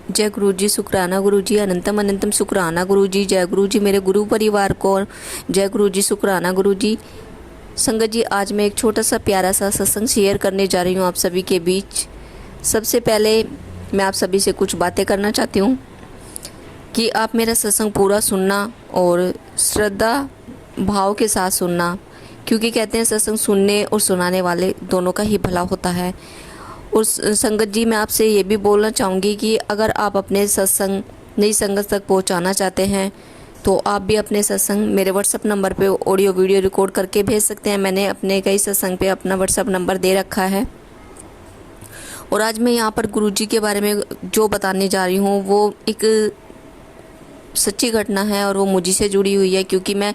जय गुरु जी, शुक्राना गुरु जी, अनंतम अनंतम शुक्राना गुरु जी। जय गुरु जी, मेरे गुरु परिवार को जय गुरु जी, शुक्राना गुरु जी। संगत जी, आज मैं एक छोटा सा प्यारा सा सत्संग शेयर करने जा रही हूँ आप सभी के बीच। सबसे पहले मैं आप सभी से कुछ बातें करना चाहती हूँ कि आप मेरा सत्संग पूरा सुनना और श्रद्धा भाव के साथ सुनना, क्योंकि कहते हैं सत्संग सुनने और सुनाने वाले दोनों का ही भला होता है। और संगत जी, मैं आपसे ये भी बोलना चाहूँगी कि अगर आप अपने सत्संग नई संगत तक पहुँचाना चाहते हैं तो आप भी अपने सत्संग मेरे व्हाट्सअप नंबर पे ऑडियो वीडियो रिकॉर्ड करके भेज सकते हैं। मैंने अपने कई सत्संग पे अपना व्हाट्सअप नंबर दे रखा है। और आज मैं यहाँ पर गुरुजी के बारे में जो बताने जा रही हूँ वो एक सच्ची घटना है और वो मुझी से जुड़ी हुई है, क्योंकि मैं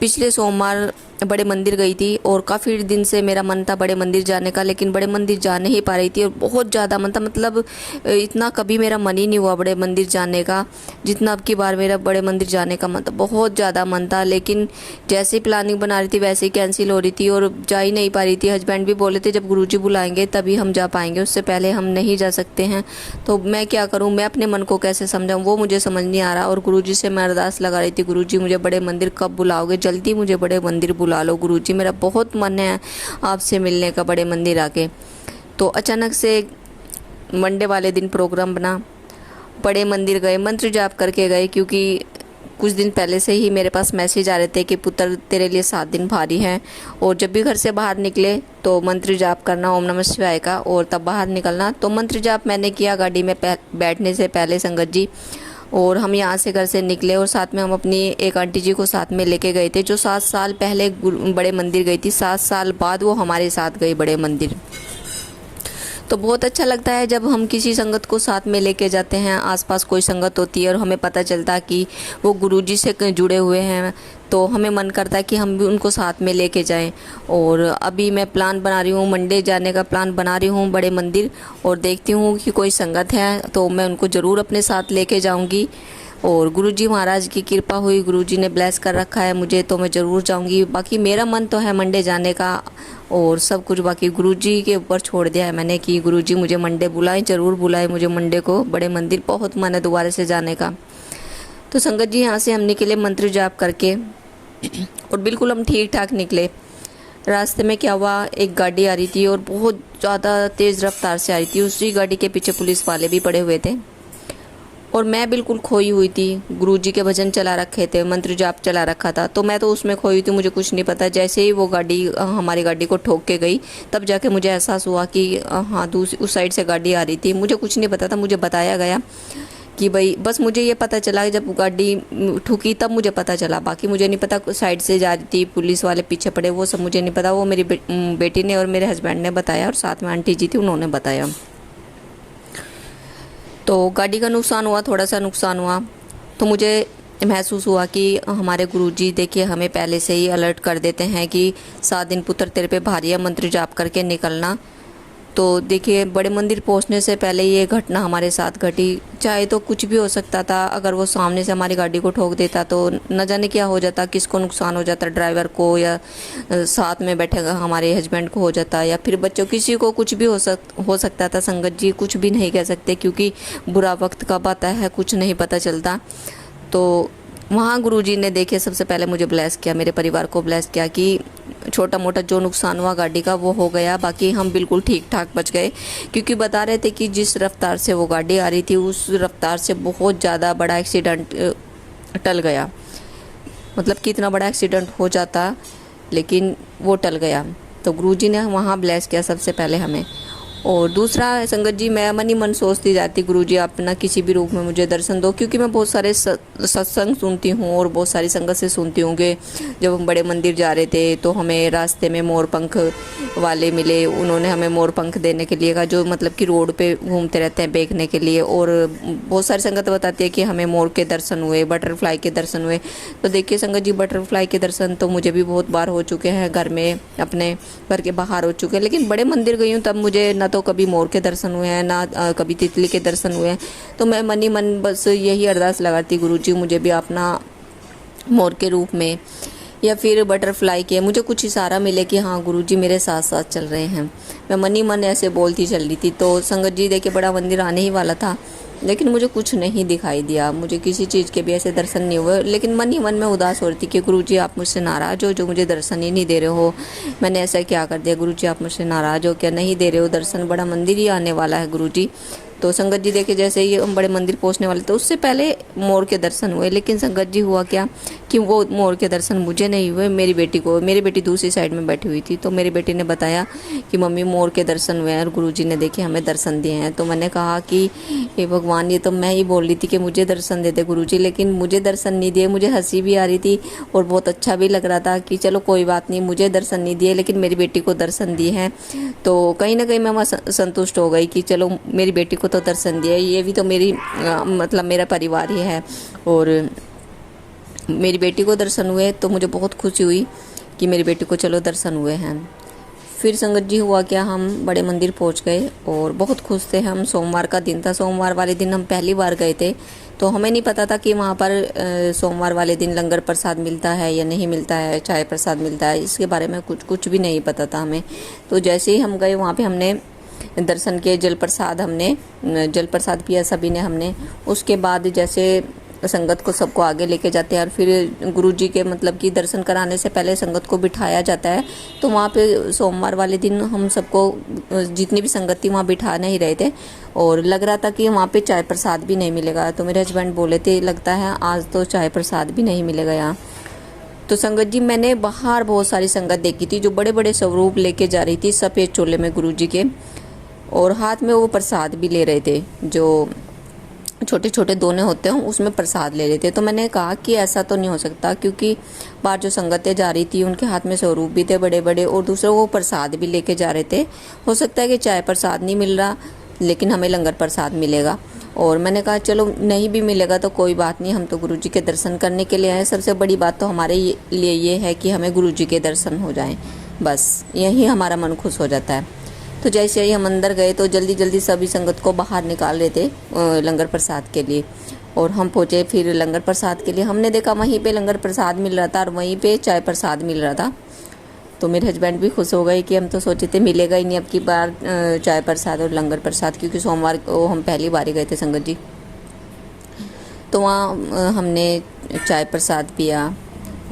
पिछले सोमवार बड़े मंदिर गई थी और काफ़ी दिन से मेरा मन था बड़े मंदिर जाने का, लेकिन बड़े मंदिर जा नहीं पा रही थी। और बहुत ज़्यादा मन था, मतलब इतना कभी मेरा मन ही नहीं हुआ बड़े मंदिर जाने का जितना अब की बार मेरा बड़े मंदिर जाने का मन था। बहुत ज़्यादा मन था, लेकिन जैसे ही प्लानिंग बना रही थी वैसे ही कैंसिल हो रही थी और जा ही नहीं पा रही थी। हस्बैंड भी बोले थे जब गुरुजी बुलाएंगे तभी हम जा पाएंगे, उससे पहले हम नहीं जा सकते हैं। तो मैं क्या करूँ, मैं अपने मन को कैसे समझाऊँ, वो मुझे समझ नहीं आ रहा। और गुरुजी से मैं अरदास लगा रही थी, गुरुजी मुझे बड़े मंदिर कब बुलाओगे, जल्दी मुझे बड़े मंदिर बुला लो गुरुजी, मेरा बहुत मन है आपसे मिलने का बड़े मंदिर आके। तो अचानक से मंडे वाले दिन प्रोग्राम बना, बड़े मंदिर गए, मंत्र जाप करके गए, क्योंकि कुछ दिन पहले से ही मेरे पास मैसेज आ रहे थे कि पुत्र तेरे लिए 7 दिन भारी हैं। और जब भी घर से बाहर निकले तो मंत्र जाप करना ओम नमः शिवाय का, और तब बाहर निकलना। तो मंत्र जाप मैंने किया गाड़ी में बैठने से पहले संगत जी। और हम यहाँ से घर से निकले और साथ में हम अपनी एक आंटी जी को साथ में लेके गए थे, जो 7 साल पहले बड़े मंदिर गई थी। 7 साल बाद वो हमारे साथ गई बड़े मंदिर। तो बहुत अच्छा लगता है जब हम किसी संगत को साथ में लेके जाते हैं। आसपास कोई संगत होती है और हमें पता चलता है कि वो गुरुजी से जुड़े हुए हैं, तो हमें मन करता है कि हम भी उनको साथ में लेके जाएं। और अभी मैं प्लान बना रही हूँ, मंडे जाने का प्लान बना रही हूँ बड़े मंदिर, और देखती हूँ कि कोई संगत है तो मैं उनको ज़रूर अपने साथ लेके जाऊँगी। और गुरुजी महाराज की कृपा हुई, गुरुजी ने ब्लेस कर रखा है मुझे, तो मैं ज़रूर जाऊंगी। बाकी मेरा मन तो है मंडे जाने का और सब कुछ बाकी गुरुजी के ऊपर छोड़ दिया है मैंने कि गुरुजी मुझे मंडे बुलाएं, ज़रूर बुलाएं मुझे मंडे को बड़े मंदिर। बहुत मन है दोबारा से जाने का। तो संगत जी, यहाँ से हम निकले मंत्र जाप करके और बिल्कुल हम ठीक ठाक निकले। रास्ते में क्या हुआ, एक गाड़ी आ रही थी और बहुत ज़्यादा तेज़ रफ्तार से आ रही थी। उसी गाड़ी के पीछे पुलिस वाले भी पड़े हुए थे और मैं बिल्कुल खोई हुई थी। गुरुजी के भजन चला रखे थे, मंत्र जाप चला रखा था, तो मैं तो उसमें खोई थी, मुझे कुछ नहीं पता। जैसे ही वो गाड़ी हमारी गाड़ी को ठोक के गई तब जाके मुझे एहसास हुआ कि हाँ दूसरी उस साइड से गाड़ी आ रही थी। मुझे कुछ नहीं पता था, मुझे बताया गया कि भाई, बस मुझे ये पता चला जब गाड़ी ठुकी तब मुझे पता चला। बाकी मुझे नहीं पता साइड से जा रही थी, पुलिस वाले पीछे पड़े, वो सब मुझे नहीं पता। वो मेरी बेटी ने और मेरे हस्बैंड ने बताया और साथ में आंटी जी थी, उन्होंने बताया। तो गाड़ी का नुकसान हुआ, थोड़ा सा नुकसान हुआ। तो मुझे महसूस हुआ कि हमारे गुरुजी देखिए हमें पहले से ही अलर्ट कर देते हैं कि 7 दिन पुत्र तेरे पे भारी है, मंत्र जाप करके निकलना। तो देखिए बड़े मंदिर पहुंचने से पहले ये घटना हमारे साथ घटी। चाहे तो कुछ भी हो सकता था, अगर वो सामने से हमारी गाड़ी को ठोक देता तो न जाने क्या हो जाता, किसको नुकसान हो जाता, ड्राइवर को या साथ में बैठे हमारे हस्बैंड को हो जाता, या फिर बच्चों, किसी को कुछ भी हो सकता था। संगत जी, कुछ भी नहीं कह सकते क्योंकि बुरा वक्त कब आता है कुछ नहीं पता चलता। तो वहाँ गुरुजी ने देखिए सबसे पहले मुझे ब्लेस किया, मेरे परिवार को ब्लेस किया कि छोटा मोटा जो नुकसान हुआ गाड़ी का वो हो गया, बाकी हम बिल्कुल ठीक ठाक बच गए। क्योंकि बता रहे थे कि जिस रफ्तार से वो गाड़ी आ रही थी उस रफ्तार से बहुत ज़्यादा बड़ा एक्सीडेंट टल गया। मतलब कितना बड़ा एक्सीडेंट हो जाता, लेकिन वो टल गया। तो गुरुजी ने वहाँ ब्लेस किया सबसे पहले हमें। और दूसरा संगत जी, मैं मन ही मन सोचती जाती, गुरुजी आप ना किसी भी रूप में मुझे दर्शन दो, क्योंकि मैं बहुत सारे सत्संग सुनती हूँ और बहुत सारी संगत से सुनती हूँ कि जब हम बड़े मंदिर जा रहे थे तो हमें रास्ते में मोर पंख वाले मिले। उन्होंने हमें मोर पंख देने के लिए कहा, जो मतलब कि रोड पे घूमते रहते हैं बेचने के लिए। और बहुत सारी संगत बताती है कि हमें मोर के दर्शन हुए, बटरफ्लाई के दर्शन हुए। तो देखिए संगत जी, बटरफ्लाई के दर्शन तो मुझे भी बहुत बार हो चुके हैं, घर में अपने घर के बाहर हो चुके हैं, लेकिन बड़े मंदिर गई हूँ तब मुझे ना तो कभी मोर के दर्शन हुए हैं ना कभी तितली के दर्शन हुए हैं। तो मैं मन ही मन बस यही अरदास लगाती, गुरुजी मुझे भी अपना मोर के रूप में या फिर बटरफ्लाई के मुझे कुछ इशारा मिले कि हाँ गुरुजी मेरे साथ साथ चल रहे हैं। मैं मन ही मन ऐसे बोलती चल रही थी। तो संगत जी देखिए बड़ा मंदिर आने ही वाला था लेकिन मुझे कुछ नहीं दिखाई दिया, मुझे किसी चीज़ के भी ऐसे दर्शन नहीं हुए। लेकिन मन ही मन में उदास हो रही थी कि गुरुजी आप मुझसे नाराज़ हो जो मुझे दर्शन ही नहीं दे रहे हो, मैंने ऐसा क्या कर दिया गुरुजी, आप मुझसे नाराज़ हो क्या, नहीं दे रहे हो दर्शन, बड़ा मंदिर ही आने वाला है गुरुजी। तो संगत जी देखे जैसे ही हम बड़े मंदिर पहुंचने वाले तो उससे पहले मोर के दर्शन हुए। लेकिन संगत जी हुआ क्या कि वो मोर के दर्शन मुझे नहीं हुए, मेरी बेटी को। मेरी बेटी दूसरी साइड में बैठी हुई थी, तो मेरी बेटी ने बताया कि मम्मी मोर के दर्शन हुए हैं और गुरुजी ने देखे हमें दर्शन दिए हैं। तो मैंने कहा कि हे भगवान, ये तो मैं ही बोल रही थी कि मुझे दर्शन दे दे गुरुजी, लेकिन मुझे दर्शन नहीं दिए। मुझे हंसी भी आ रही थी और बहुत अच्छा भी लग रहा था कि चलो कोई बात नहीं, मुझे दर्शन नहीं दिए लेकिन मेरी बेटी को दर्शन दिए हैं। तो कहीं ना कहीं मैं वहाँ संतुष्ट हो गई कि चलो मेरी बेटी को तो दर्शन दिया, ये भी तो मेरी मतलब मेरा परिवार ही है। और मेरी बेटी को दर्शन हुए तो मुझे बहुत खुशी हुई कि मेरी बेटी को चलो दर्शन हुए हैं। फिर संगत जी हुआ क्या, हम बड़े मंदिर पहुंच गए और बहुत खुश थे हम। सोमवार का दिन था, सोमवार वाले दिन हम पहली बार गए थे, तो हमें नहीं पता था कि वहाँ पर सोमवार वाले दिन लंगर प्रसाद मिलता है या नहीं मिलता है, चाय प्रसाद मिलता है, इसके बारे में कुछ भी नहीं पता था हमें। तो जैसे ही हम गए वहाँ पे हमने दर्शन किए, जल प्रसाद पिया सभी ने हमने। उसके बाद जैसे संगत को सबको आगे लेके जाते हैं और फिर गुरुजी के मतलब कि दर्शन कराने से पहले संगत को बिठाया जाता है। तो वहाँ पे सोमवार वाले दिन हम सबको जितनी भी संगत थी वहाँ बिठा नहीं रहे थे और लग रहा था कि वहाँ पे चाय प्रसाद भी नहीं मिलेगा। तो मेरे हस्बैंड बोले थे लगता है आज तो चाय प्रसाद भी नहीं मिलेगा यहाँ। तो संगत जी मैंने बाहर बहुत सारी संगत देखी थी जो बड़े बड़े स्वरूप लेके जा रही थी सफ़ेद चोले में गुरुजी के, और हाथ में वो प्रसाद भी ले रहे थे, जो छोटे छोटे दोने होते हैं उसमें प्रसाद ले रहे थे। तो मैंने कहा कि ऐसा तो नहीं हो सकता, क्योंकि बाहर जो संगतें जा रही थी उनके हाथ में स्वरूप भी थे बड़े बड़े और दूसरे वो प्रसाद भी लेके जा रहे थे। हो सकता है कि चाय प्रसाद नहीं मिल रहा लेकिन हमें लंगर प्रसाद मिलेगा। और मैंने कहा चलो नहीं भी मिलेगा तो कोई बात नहीं, हम तो गुरुजी के दर्शन करने के लिए आए। सबसे बड़ी बात तो हमारे लिए ये है कि हमें गुरुजी के दर्शन हो जाएं, बस यही हमारा मन खुश हो जाता है। तो जैसे ही हम अंदर गए तो जल्दी जल्दी सभी संगत को बाहर निकाल रहे थे लंगर प्रसाद के लिए, और हम पहुँचे फिर लंगर प्रसाद के लिए। हमने देखा वहीं पे लंगर प्रसाद मिल रहा था और वहीं पे चाय प्रसाद मिल रहा था। तो मेरे हस्बैंड भी खुश हो गए कि हम तो सोचे थे मिलेगा ही नहीं अब की बार चाय प्रसाद और लंगर प्रसाद, क्योंकि सोमवार को हम पहली बार ही गए थे संगत जी। तो वहाँ हमने चाय प्रसाद पिया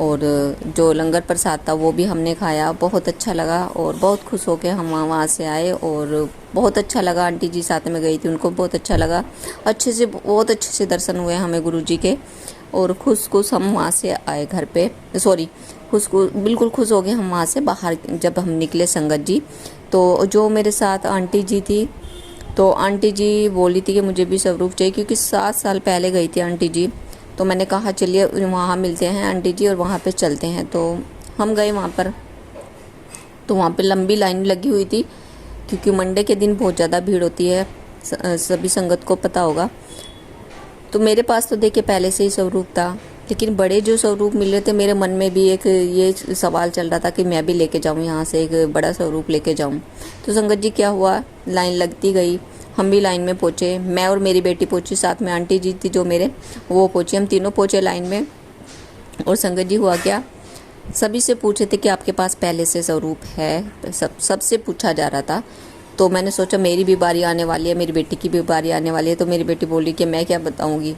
और जो लंगर प्रसाद था वो भी हमने खाया, बहुत अच्छा लगा और बहुत खुश होकर हम वहाँ से आए। और बहुत अच्छा लगा, आंटी जी साथ में गई थी उनको बहुत अच्छा लगा, बहुत अच्छे से दर्शन हुए हमें गुरुजी के। और खुश हम वहाँ से आए घर पे, बिल्कुल खुश हो गए हम वहाँ से बाहर जब हम निकले संगत जी। तो जो मेरे साथ आंटी जी थी, तो आंटी जी बोली थी कि मुझे भी स्वरूप चाहिए, क्योंकि 7 साल पहले गई थी आंटी जी। तो मैंने कहा चलिए वहाँ मिलते हैं आंटी जी और वहाँ पे चलते हैं। तो हम गए वहाँ पर, तो वहाँ पे लंबी लाइन लगी हुई थी, क्योंकि मंडे के दिन बहुत ज़्यादा भीड़ होती है, सभी संगत को पता होगा। तो मेरे पास तो देखिए पहले से ही स्वरूप था, लेकिन बड़े जो स्वरूप मिल रहे थे मेरे मन में भी एक ये सवाल चल रहा था कि मैं भी लेके जाऊँ यहाँ से एक बड़ा स्वरूप लेके जाऊँ। तो संगत जी क्या हुआ, लाइन लगती गई, हम भी लाइन में पहुँचे, मैं और मेरी बेटी पहुँची, साथ में आंटी जी थी जो मेरे वो पहुँची, हम तीनों पहुँचे लाइन में। और संगत जी हुआ क्या, सभी से पूछे थे कि आपके पास पहले से स्वरूप है, सबसे पूछा जा रहा था। तो मैंने सोचा मेरी भी बारी आने वाली है, मेरी बेटी की भी बारी आने वाली है। तो मेरी बेटी बोली कि मैं क्या बताऊंगी।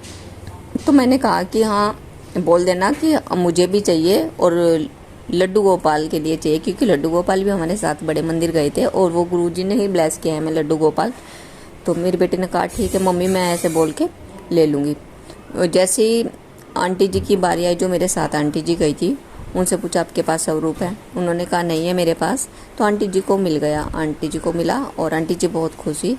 तो मैंने कहा कि हाँ बोल देना कि मुझे भी चाहिए और लड्डू गोपाल के लिए चाहिए, क्योंकि लड्डू गोपाल भी हमारे साथ बड़े मंदिर गए थे और वो गुरुजी ने ही ब्लेस किया है मैं लड्डू गोपाल। तो मेरी बेटी ने कहा ठीक है मम्मी मैं ऐसे बोल के ले लूँगी। जैसे ही आंटी जी की बारी आई, जो मेरे साथ आंटी जी गई थी, उनसे पूछा आपके पास स्वरूप है, उन्होंने कहा नहीं है मेरे पास। तो आंटी जी को मिल गया, आंटी जी को मिला और आंटी जी बहुत खुश हुई।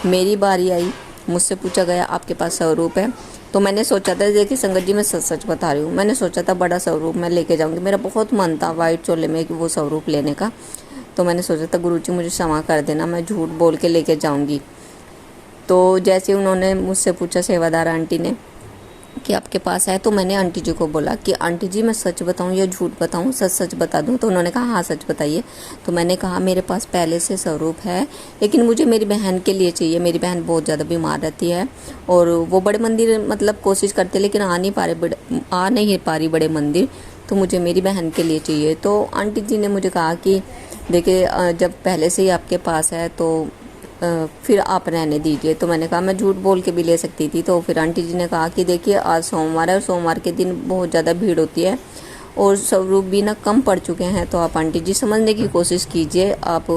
मेरी बारी आई, मुझसे पूछा गया आपके पास स्वरूप है। तो मैंने सोचा था, देखिए संगत जी मैं सच बता रही हूँ, मैंने सोचा था बड़ा स्वरूप मैं लेके जाऊँगी, मेरा बहुत मन था वाइट चोले में कि वो स्वरूप लेने का। तो मैंने सोचा था गुरुजी मुझे क्षमा कर देना, मैं झूठ बोल के लेके जाऊँगी। तो जैसे उन्होंने मुझसे पूछा सेवादार आंटी ने कि आपके पास है, तो मैंने आंटी जी को बोला कि आंटी जी मैं सच बताऊं या झूठ बताऊं, सच बता दूं। तो उन्होंने कहा हाँ सच बताइए। तो मैंने कहा मेरे पास पहले से स्वरूप है, लेकिन मुझे मेरी बहन के लिए चाहिए, मेरी बहन बहुत ज़्यादा बीमार रहती है और वो बड़े मंदिर मतलब कोशिश करते लेकिन आ नहीं पा रही बड़े मंदिर, तो मुझे मेरी बहन के लिए चाहिए। तो आंटी जी ने मुझे कहा कि देखिए जब पहले से ही आपके पास है तो फिर आप रहने दीजिए। तो मैंने कहा मैं झूठ बोल के भी ले सकती थी। तो फिर आंटी जी ने कहा कि देखिए आज सोमवार है और सोमवार के दिन बहुत ज़्यादा भीड़ होती है और स्वरूप भी ना कम पड़ चुके हैं, तो आप आंटी जी समझने की कोशिश कीजिए, आप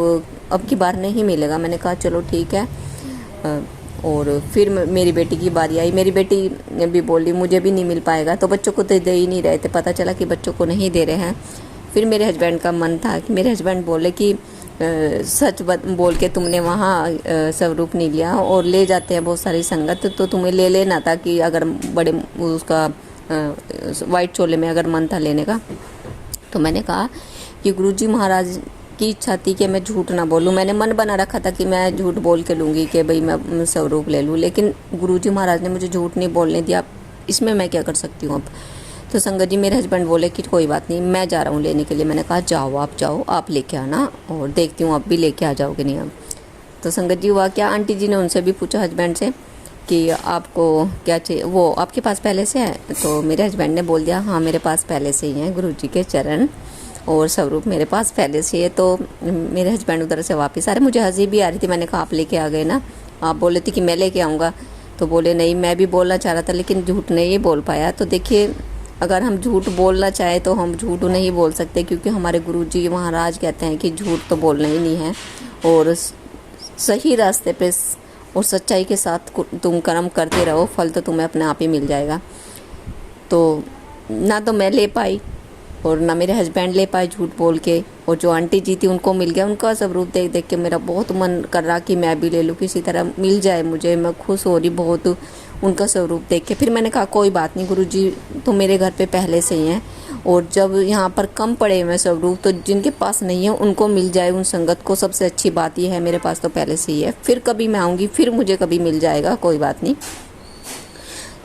अब की बार नहीं मिलेगा। मैंने कहा चलो ठीक है। और फिर मेरी बेटी की बारी आई। मेरी बेटी भी बोली मुझे भी नहीं मिल पाएगा, तो बच्चों को तो दे ही नहीं रहे थे, पता चला कि बच्चों को नहीं दे रहे हैं। फिर मेरे हस्बैंड का मन था कि मेरे हस्बैंड बोले कि सच बोल के तुमने वहाँ स्वरूप नहीं लिया और ले जाते हैं बहुत सारी संगत, तो तुम्हें ले लेना था कि अगर बड़े उसका वाइट चोले में अगर मन था लेने का। तो मैंने कहा कि गुरुजी महाराज की इच्छा थी कि मैं झूठ ना बोलूं। मैंने मन बना रखा था कि मैं झूठ बोल के लूँगी कि भाई मैं स्वरूप ले लूँ, लेकिन गुरुजी महाराज ने मुझे झूठ नहीं बोलने दिया। इसमें मैं क्या कर सकती हूँ अब। तो संगत जी मेरे हस्बैंड बोले कि कोई बात नहीं, मैं जा रहा हूँ लेने के लिए। मैंने कहा जाओ, आप जाओ, आप लेके आना और देखती हूँ आप भी लेके आ जाओगे नहीं अब। तो संगत जी हुआ क्या, आंटी जी ने उनसे भी पूछा हस्बैंड से कि आपको क्या चाहिए, वो आपके पास पहले से है। तो मेरे हस्बैंड ने बोल दिया हाँ मेरे पास पहले से ही हैं गुरुजी के चरण और स्वरूप मेरे पास पहले से है। तो मेरे हस्बैंड उधर से वापस आ रहे, मुझे हंसी भी आ रही थी। मैंने कहा आप लेके आ गए ना, आप बोले थे कि मैं लेके आऊँगा। तो बोले नहीं, मैं भी बोलना चाह रहा था लेकिन झूठ नहीं बोल पाया। तो देखिए अगर हम झूठ बोलना चाहे तो हम झूठ नहीं बोल सकते, क्योंकि हमारे गुरुजी महाराज कहते हैं कि झूठ तो बोलना ही नहीं है और सही रास्ते पे और सच्चाई के साथ तुम कर्म करते रहो, फल तो तुम्हें अपने आप ही मिल जाएगा। तो ना तो मैं ले पाई और ना मेरे हस्बैंड ले पाए झूठ बोल के, और जो आंटी जी थी उनको मिल गया। उनका स्वरूप देख देख के मेरा बहुत मन कर रहा कि मैं भी ले लूँ, किसी तरह मिल जाए मुझे। मैं खुश हो रही बहुत उनका स्वरूप देख के। फिर मैंने कहा कोई बात नहीं गुरुजी तो मेरे घर पे पहले से ही हैं, और जब यहाँ पर कम पड़े हुए स्वरूप तो जिनके पास नहीं है उनको मिल जाए उन संगत को। सबसे अच्छी बात यह है मेरे पास तो पहले से ही है, फिर कभी मैं आऊँगी फिर मुझे कभी मिल जाएगा, कोई बात नहीं।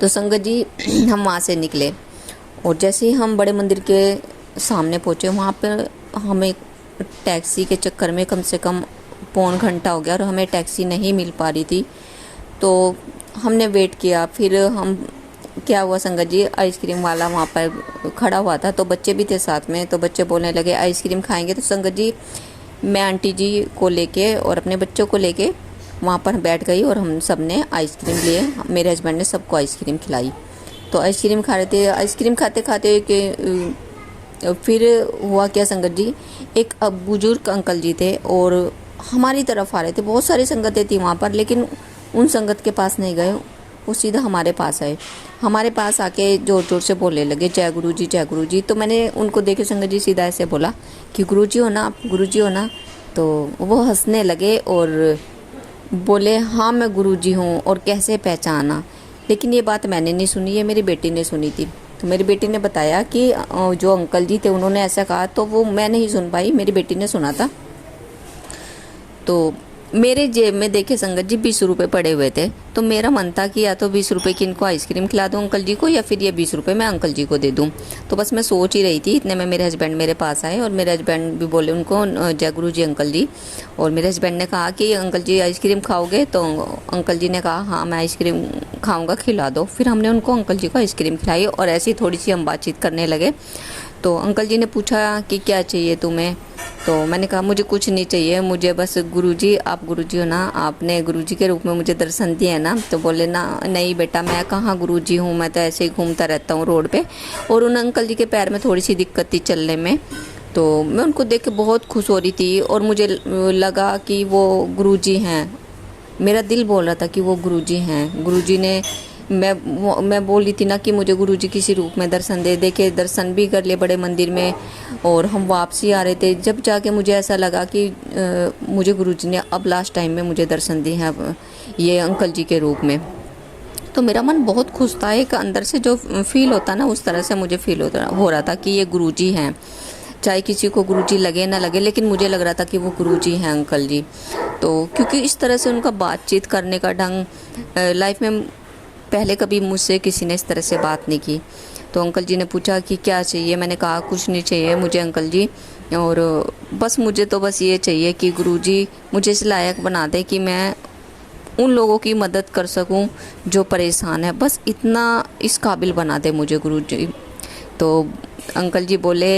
तो संगत जी हम वहाँ से निकले और जैसे ही हम बड़े मंदिर के सामने पहुँचे, वहाँ पर हमें टैक्सी के चक्कर में कम से कम पौन घंटा हो गया और हमें टैक्सी नहीं मिल पा रही थी। तो हमने वेट किया। फिर हम क्या हुआ संगत जी, आइसक्रीम वाला वहाँ पर खड़ा हुआ था, तो बच्चे भी थे साथ में। तो बच्चे बोलने लगे आइसक्रीम खाएंगे। तो संगत जी मैं आंटी जी को लेके और अपने बच्चों को लेके वहाँ पर बैठ गई और हम सब ने आइसक्रीम लिए। मेरे हस्बैंड ने सबको आइसक्रीम खिलाई। तो आइसक्रीम खा रहे थे। आइसक्रीम खाते खाते कि फिर हुआ क्या संगत जी, एक बुजुर्ग अंकल जी थे और हमारी तरफ आ रहे थे। बहुत सारी संगतें थी वहाँ पर, लेकिन उन संगत के पास नहीं गए, वो सीधा हमारे पास आए। हमारे पास आके जोर जोर से बोलने लगे जय गुरु जी जय गुरु जी। तो मैंने उनको देखे संगत जी सीधा ऐसे बोला कि गुरु जी हो ना आप, गुरु जी हो ना। तो वो हंसने लगे और बोले हाँ मैं गुरु जी हूँ और कैसे पहचाना। लेकिन ये बात मैंने नहीं सुनी, ये मेरी बेटी ने सुनी थी। तो मेरी बेटी ने बताया कि जो अंकल जी थे उन्होंने ऐसा कहा, तो वो मैं नहीं सुन पाई, मेरी बेटी ने सुना था। तो मेरे जेब में देखे संगत जी 20 रुपये पड़े हुए थे। तो मेरा मन था कि या तो 20 रुपये की इनको आइसक्रीम खिला दूँ अंकल जी को, या फिर ये 20 रुपये मैं अंकल जी को दे दूँ। तो बस मैं सोच ही रही थी, इतने में मेरे हस्बैंड मेरे पास आए और मेरे हस्बैंड भी बोले उनको जय गुरु जी अंकल जी। और मेरे हस्बैंड ने कहा कि अंकल जी आइसक्रीम खाओगे। तो अंकल जी ने कहा हाँ मैं आइसक्रीम खाऊँगा, खिला दो। फिर हमने उनको अंकल जी को आइसक्रीम खिलाई और ऐसी थोड़ी सी हम बातचीत करने लगे। तो अंकल जी ने पूछा कि क्या चाहिए तुम्हें। तो मैंने कहा मुझे कुछ नहीं चाहिए, मुझे बस गुरुजी, आप गुरुजी हो ना, आपने गुरुजी के रूप में मुझे दर्शन दिए हैं ना। तो बोले ना नहीं बेटा मैं कहाँ गुरुजी हूँ, मैं तो ऐसे ही घूमता रहता हूँ रोड पे। और उन अंकल जी के पैर में थोड़ी सी दिक्कत थी चलने में। तो मैं उनको देख के बहुत खुश हो रही थी और मुझे लगा कि वो गुरुजी हैं। मेरा दिल बोल रहा था कि वो गुरुजी हैं। गुरुजी ने मैं बोल रही थी ना कि मुझे गुरुजी किसी रूप में दर्शन दे। देखे दर्शन भी कर लिए बड़े मंदिर में और हम वापसी आ रहे थे, जब जाके मुझे ऐसा लगा कि मुझे गुरुजी ने अब लास्ट टाइम में मुझे दर्शन दिए हैं ये अंकल जी के रूप में। तो मेरा मन बहुत खुश था, एक अंदर से जो फील होता ना उस तरह से मुझे फील हो रहा था कि ये गुरुजी हैं। चाहे किसी को गुरुजी लगे ना लगे, लेकिन मुझे लग रहा था कि वो गुरुजी हैं अंकल जी। तो क्योंकि इस तरह से उनका बातचीत करने का ढंग, लाइफ में पहले कभी मुझसे किसी ने इस तरह से बात नहीं की। तो अंकल जी ने पूछा कि क्या चाहिए। मैंने कहा कुछ नहीं चाहिए मुझे अंकल जी, और बस मुझे तो बस ये चाहिए कि गुरुजी मुझे इस लायक बना दे कि मैं उन लोगों की मदद कर सकूं जो परेशान है, बस इतना इस काबिल बना दे मुझे गुरुजी। तो अंकल जी बोले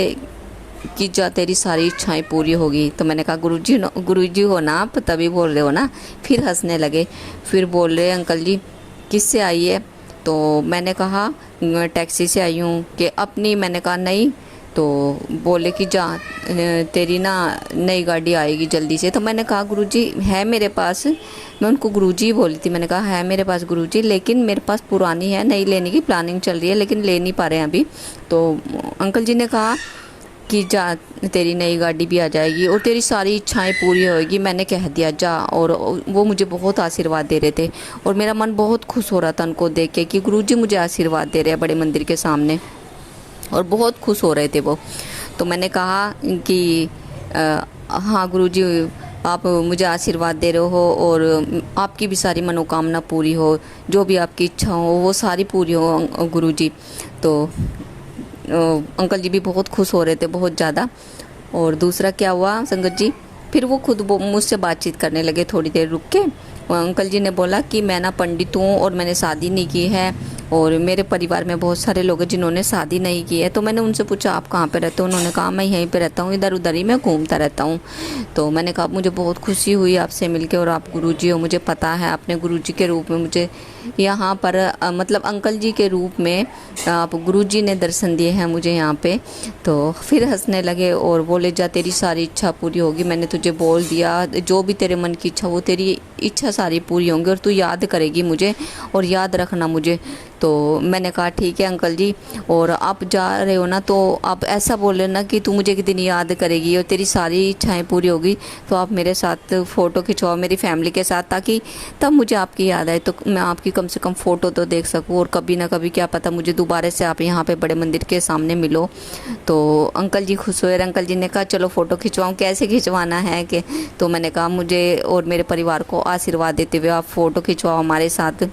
कि जा तेरी सारी इच्छाएं पूरी होगी। तो मैंने कहा गुरुजी हो ना आप, तभी बोल रहे हो ना। फिर हंसने लगे। फिर बोल रहे अंकल जी किससे आई है? तो मैंने कहा टैक्सी से आई हूँ। कि अपनी? मैंने कहा नहीं। तो बोले कि जा तेरी ना नई गाड़ी आएगी जल्दी से। तो मैंने कहा गुरुजी है मेरे पास, मैं उनको गुरुजी ही बोली थी। मैंने कहा है मेरे पास गुरुजी, लेकिन मेरे पास पुरानी है, नई लेने की प्लानिंग चल रही है, लेकिन ले नहीं पा रहे हैं अभी। तो अंकल जी ने कहा कि जा तेरी नई गाड़ी भी आ जाएगी और तेरी सारी इच्छाएं पूरी होएगी। मैंने कह दिया जा। और वो मुझे बहुत आशीर्वाद दे रहे थे और मेरा मन बहुत खुश हो रहा था उनको देख के कि गुरुजी मुझे आशीर्वाद दे रहे हैं बड़े मंदिर के सामने, और बहुत खुश हो रहे थे वो। तो मैंने कहा कि हाँ गुरुजी आप मुझे आशीर्वाद दे रहे हो और आपकी भी सारी मनोकामना पूरी हो, जो भी आपकी इच्छा हो वो सारी पूरी हो गुरुजी। तो अंकल जी भी बहुत खुश हो रहे थे, बहुत ज़्यादा। और दूसरा क्या हुआ संगत जी, फिर वो खुद मुझसे बातचीत करने लगे थोड़ी देर रुक के। अंकल जी ने बोला कि मैं ना पंडित हूँ और मैंने शादी नहीं की है, और मेरे परिवार में बहुत सारे लोग हैं जिन्होंने शादी नहीं की है। तो मैंने उनसे पूछा आप कहाँ पे रहते हो? उन्होंने कहा मैं यहीं पे रहता हूँ, इधर उधर ही मैं घूमता रहता हूँ। तो मैंने कहा मुझे बहुत खुशी हुई आपसे मिलके, और आप गुरुजी हो, मुझे पता है आपने गुरुजी के रूप में मुझे यहाँ पर मतलब अंकल जी के रूप में आप गुरुजी ने दर्शन दिए हैं मुझे यहाँ पे। तो फिर हंसने लगे और बोले जा तेरी सारी इच्छा पूरी होगी, मैंने तुझे बोल दिया जो भी तेरे मन की इच्छा वो तेरी इच्छा सारी पूरी होंगी, और तू याद करेगी मुझे और याद रखना मुझे। तो मैंने कहा ठीक है अंकल जी, और आप जा रहे हो ना तो आप ऐसा बोल लेना कि तू मुझे कितनी याद करेगी और तेरी सारी इच्छाएं पूरी होगी, तो आप मेरे साथ फ़ोटो खिंचवाओ मेरी फैमिली के साथ, ताकि तब मुझे आपकी याद आए तो मैं आपकी कम से कम फ़ोटो तो देख सकूं, और कभी ना कभी क्या पता मुझे दोबारा से आप यहाँ पे बड़े मंदिर के सामने मिलो। तो अंकल जी खुश हुए। अंकल जी ने कहा चलो फ़ोटो खिंचवाऊँ, कैसे खिंचवाना है कि? तो मैंने कहा मुझे और मेरे परिवार को आशीर्वाद देते हुए आप फ़ोटो खिंचवाओ हमारे साथ।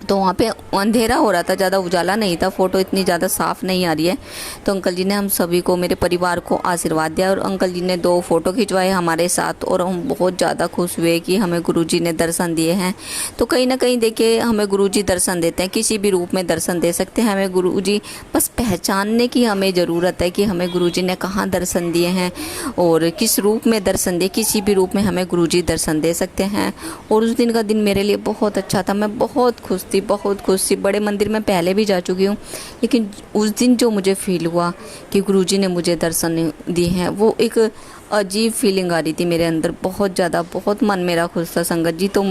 तो वहाँ पे अंधेरा हो रहा था, ज़्यादा उजाला नहीं था, फ़ोटो इतनी ज़्यादा साफ़ नहीं आ रही है। तो अंकल जी ने हम सभी को, मेरे परिवार को आशीर्वाद दिया, और अंकल जी ने 2 फ़ोटो खिंचवाए हमारे साथ, और हम बहुत ज़्यादा खुश हुए कि हमें गुरुजी ने दर्शन दिए हैं। तो कहीं ना कहीं देखिए हमें गुरुजी दर्शन देते हैं, किसी भी रूप में दर्शन दे सकते हैं हमें गुरुजी, बस पहचानने की हमें ज़रूरत है कि हमें गुरुजी ने कहाँ दर्शन दिए हैं और किस रूप में दर्शन दिए। किसी भी रूप में हमें गुरुजी दर्शन दे सकते हैं। और उस दिन का दिन मेरे लिए बहुत अच्छा था, मैं बहुत खुश थी, बहुत खुश थी। बड़े मंदिर में पहले भी जा चुकी हूँ, लेकिन उस दिन जो मुझे फील हुआ कि गुरुजी ने मुझे दर्शन दिए हैं, वो एक अजीब फीलिंग आ रही थी मेरे अंदर, बहुत ज़्यादा, बहुत मन मेरा खुश था संगत जी। तो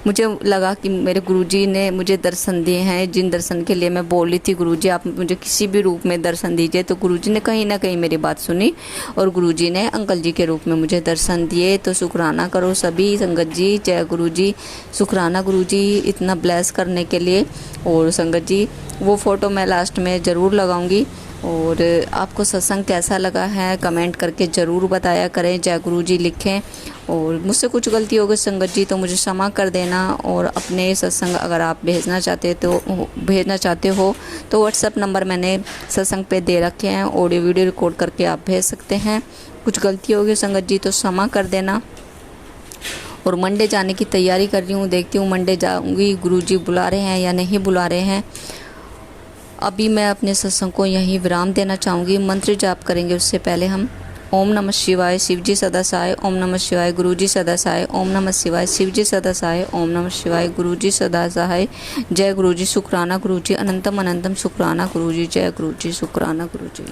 मुझे लगा कि मेरे गुरुजी ने मुझे दर्शन दिए हैं, जिन दर्शन के लिए मैं बोल रही थी गुरुजी आप मुझे किसी भी रूप में दर्शन दीजिए। तो गुरुजी ने कहीं ना कहीं मेरी बात सुनी और गुरुजी ने अंकल जी के रूप में मुझे दर्शन दिए। तो शुक्राना करो सभी संगत जी, जय गुरुजी, शुक्राना गुरुजी इतना ब्लेस करने के लिए। और संगत जी वो फ़ोटो मैं लास्ट में ज़रूर लगाऊंगी। और आपको सत्संग कैसा लगा है कमेंट करके ज़रूर बताया करें, जय गुरुजी लिखें। और मुझसे कुछ गलती हो गई संगत जी तो मुझे क्षमा कर देना। और अपने सत्संग अगर आप भेजना चाहते हो तो व्हाट्सएप नंबर मैंने सत्संग पे दे रखे हैं, ऑडियो वीडियो रिकॉर्ड करके आप भेज सकते हैं। कुछ गलती होगी संगत जी तो क्षमा कर देना। और मंडे जाने की तैयारी कर रही हूँ, देखती हूँ मंडे जाऊँगी, गुरुजी बुला रहे हैं या नहीं बुला रहे हैं। अभी मैं अपने सत्संग को यहीं विराम देना चाहूँगी। मंत्र जाप करेंगे उससे पहले हम ओम नमः शिवाय, शिवजी सदा सहाय, ओम नमः शिवाय, गुरुजी सदा सहाय, ओम नमः शिवाय, शिवजी सदा सहाय, ओम नमः शिवाय, गुरुजी सदा सहाय, जय गुरुजी, शुक्राना गुरुजी, अनंतम अनंतम शुक्राना गुरुजी, जय गुरुजी, शुक्राना गुरुजी।